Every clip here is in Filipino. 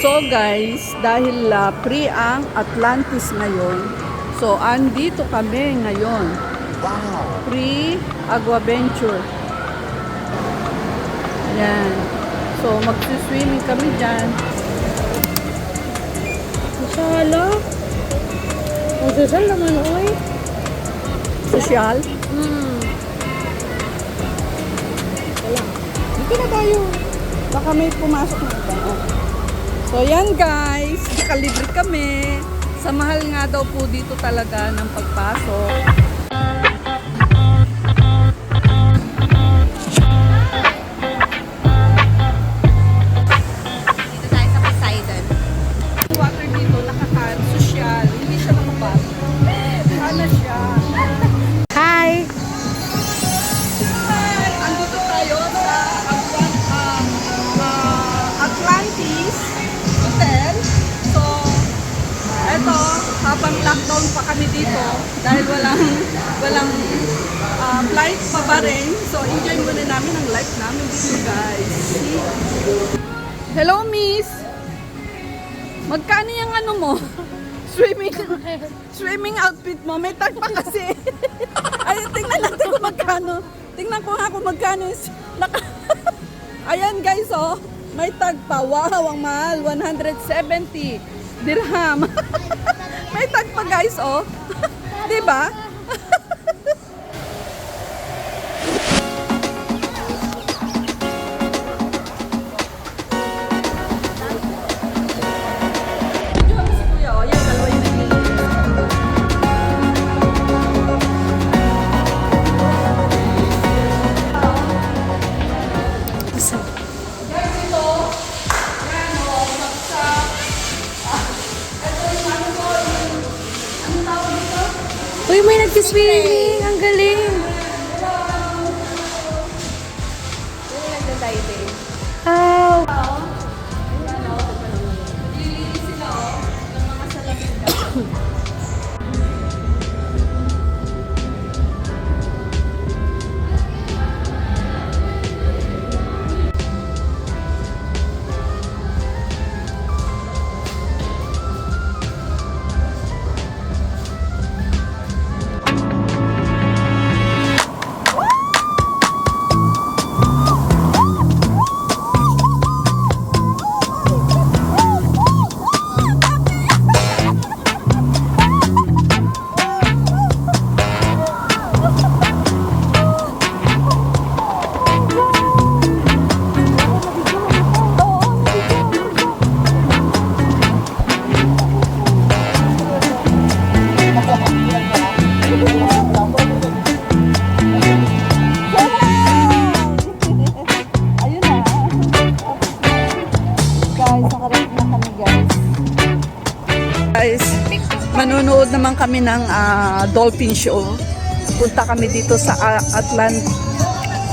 So guys, dahil free ang Atlantis ngayon, so andito kami ngayon. Wow! Free Aquaventure. Ayan. So magsiswimming kami dyan. Masala. Masasal naman, oy. Social. Wala. Dito na tayo. Baka may pumasok na iba. Oh. So yan guys, kalibre kami. Sa mahal nga daw po dito talaga ng pagpasok. Dito tayo sa Poseidon. Water dito nakakaan, social. Hindi siya nakapasok. Sana siya. Hi! Andito tayo sa Atlantis Hotel. So, eto, habang lockdown pa kami dito, dahil walang flight pa ba rin. So, enjoy muna namin ang life namin dito, guys. Hello, miss! Magkano yung ano mo? Swimming outfit mo. May tag pa kasi. Ay, tingnan natin kung magkano. Tingnan ko nga kung magkano. Ayan guys, oh. May tag pa. Wow, ang mahal. 170 dirham. May tag pa guys, oh. Diba? Si Kuya, oh. Yan, dalawa yung Uy, may nag-swimming! Ang galing! Wow! Ayun na. Guys, nakarating na kami guys. Guys, manonood naman kami ng dolphin show. Punta kami dito sa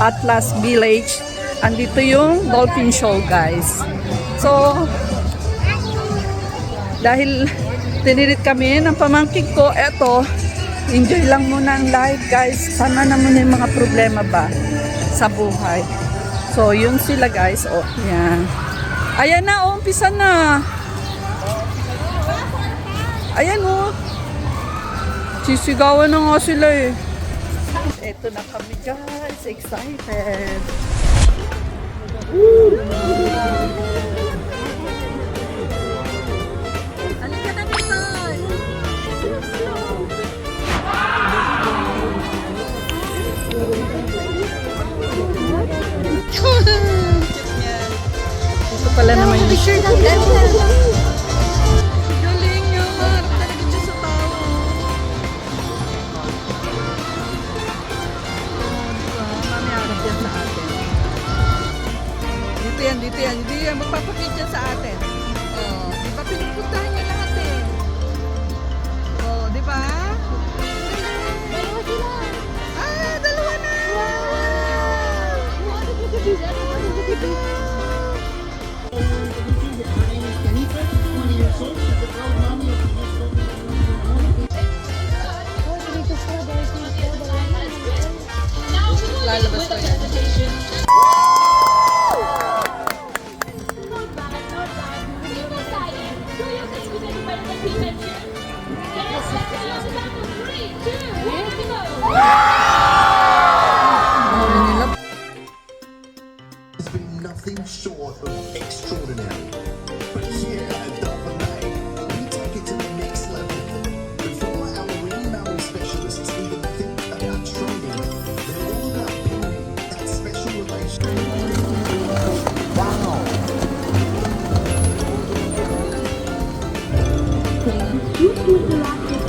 Atlas Village. Andito yung dolphin show guys. So, dahil tinirit kami ng pamangkin ko, eto, enjoy lang muna ang life guys. Sana naman yung mga problema ba sa buhay. So, yun sila guys. Oh, yan. Ayan na, oh, umpisa na. Ayan oh. Sisigawan na nga sila eh. Eto na kami guys. Excited. Halika na Misoy. Ito pala naman yung Picture ng ganda! galing niya. Talaga siya sa tao. Mamaya harap yan sa atin. Dito yan. Hindi yan magpapakit yan sa atin. Oh, di ba pinupuntahan niya lahat eh. Oh, di ba? Dalawa sila! Ah, dalawa na! Lalabas ko yan. Has been nothing short of extraordinary. But here at Delphi, we take it to the next level. Before our marine mammal specialists even think about training, they're all about building that special relationship. Wow! Super galactic